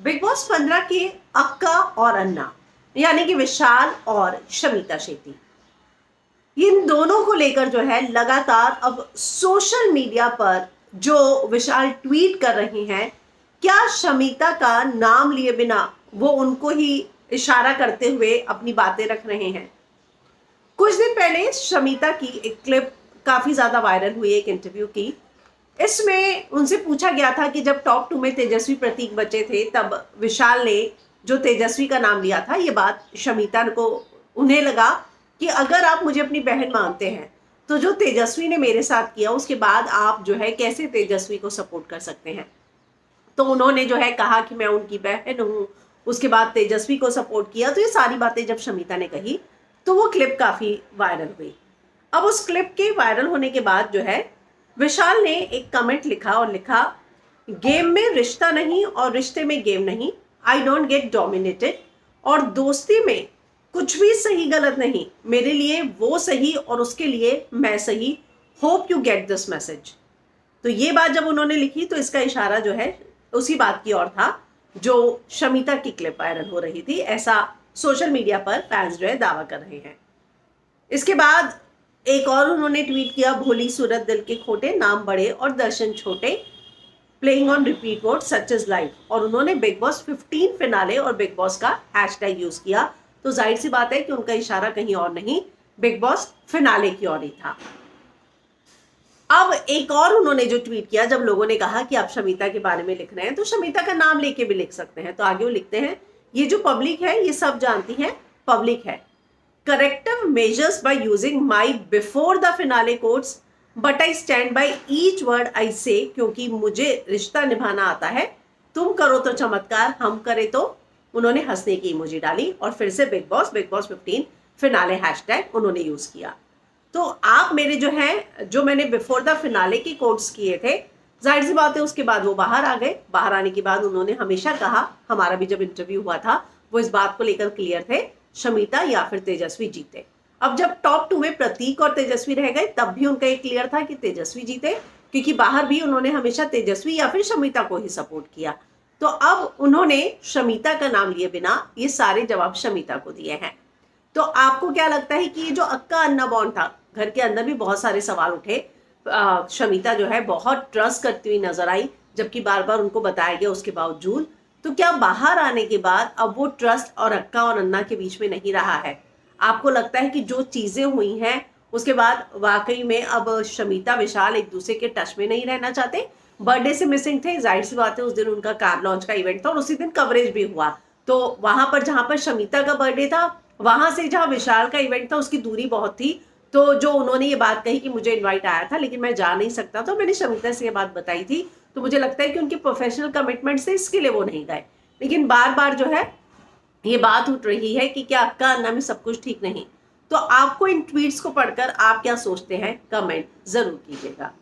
Big boss 15 के अक्का और अन्ना यानी कि विशाल और शमिता शेट्टी, इन दोनों को लेकर जो है लगातार अब सोशल मीडिया पर जो विशाल ट्वीट कर रहे हैं, क्या शमिता का नाम लिए बिना वो उनको ही इशारा करते हुए अपनी बातें रख रहे हैं। कुछ दिन पहले शमिता की एक क्लिप काफी ज्यादा वायरल हुई, एक इंटरव्यू की। इसमें उनसे पूछा गया था कि जब टॉप 2 में तेजस्वी प्रतीक बचे थे तब विशाल ने जो तेजस्वी का नाम लिया था, ये बात शमिता को उन्हें लगा कि अगर आप मुझे अपनी बहन मानते हैं तो जो तेजस्वी ने मेरे साथ किया उसके बाद आप जो है कैसे तेजस्वी को सपोर्ट कर सकते हैं। तो उन्होंने जो है कहा कि मैं उनकी बहन हूं, उसके बाद तेजस्वी को सपोर्ट किया। तो ये सारी बातें जब शमिता ने कही तो वो क्लिप काफी वायरल हुई। अब उस क्लिप के वायरल होने के बाद जो है विशाल ने एक कमेंट लिखा और लिखा, गेम में रिश्ता नहीं और रिश्ते में गेम नहीं, आई डोंट गेट डोमिनेटेड, और दोस्ती में कुछ भी सही गलत नहीं, मेरे लिए वो सही और उसके लिए मैं सही, hope you get this message. तो ये बात जब उन्होंने लिखी तो इसका इशारा जो है उसी बात की ओर था जो शमिता की क्लिप वायरल हो रही थी, ऐसा सोशल मीडिया पर फैंस जो है दावा कर रहे हैं। इसके बाद एक और उन्होंने ट्वीट किया, भोली सूरत दिल के खोटे, नाम बड़े और दर्शन छोटे, playing on repeat mode such is life. और उन्होंने बिग बॉस 15 फिनाले और बिग बॉस का हैशटैग यूज किया। तो जाहिर सी बात है कि उनका इशारा कहीं और नहीं, बिग बॉस फिनाले की ओर ही था। अब एक और उन्होंने जो ट्वीट किया, जब लोगों ने कहा कि आप शमिता के बारे में लिख रहे हैं तो शमिता का नाम लेके भी लिख सकते हैं, तो आगे वो लिखते हैं, ये जो पब्लिक है ये सब जानती है, पब्लिक है, corrective measures by using my before the finale quotes but I stand by each word I say, क्योंकि मुझे रिश्ता निभाना आता है, तुम करो तो चमत्कार, हम करे तो। उन्होंने हंसने की इमोजी डाली और फिर से बिग बॉस 15 फिनाले हैशटैग उन्होंने यूज किया। तो आप मेरे जो है जो मैंने बिफोर द फिनाले के कोट्स किए थे, जाहिर सी बात है उसके बाद वो बाहर आ गए। बाहर आने के बाद उन्होंने हमेशा कहा, हमारा भी जब इंटरव्यू हुआ था वो इस बात को लेकर क्लियर थे, शमिता या फिर तेजस्वी जीते। अब जब टॉप 2 में प्रतीक और तेजस्वी रह गए तब भी उनका एक क्लियर था कि तेजस्वी जीते, क्योंकि बाहर भी उन्होंने हमेशा तेजस्वी या फिर शमिता को ही सपोर्ट किया। तो अब उन्होंने शमिता का नाम लिए बिना ये सारे जवाब शमिता को दिए हैं। तो आपको क्या लगता है कि ये जो अक्का अन्ना बॉन्ड था, घर के अंदर भी बहुत सारे सवाल उठे, शमिता जो है बहुत ट्रस्ट करती हुई नजर आई, जबकि बार बार उनको बताया गया उसके बावजूद। तो क्या बाहर आने के बाद अब वो ट्रस्ट और अक्का और अन्ना के बीच में नहीं रहा है? आपको लगता है कि जो चीजें हुई हैं उसके बाद वाकई में अब शमिता विशाल एक दूसरे के टच में नहीं रहना चाहते? बर्थडे से मिसिंग थे, जाहिर सी बात है उस दिन उनका कार लॉन्च का इवेंट था और उसी दिन कवरेज भी हुआ। तो वहां पर जहां पर शमिता का बर्थडे था, वहां से जहां विशाल का इवेंट था उसकी दूरी बहुत थी। तो जो उन्होंने ये बात कही कि मुझे इनवाइट आया था लेकिन मैं जा नहीं सकता, तो मैंने शमिता से ये बात बताई थी। तो मुझे लगता है कि उनके प्रोफेशनल कमिटमेंट से इसके लिए वो नहीं गए। लेकिन बार बार जो है ये बात उठ रही है कि क्या अक्का अन्ना में सब कुछ ठीक नहीं। तो आपको इन ट्वीट्स को पढ़कर आप क्या सोचते हैं, कमेंट जरूर कीजिएगा।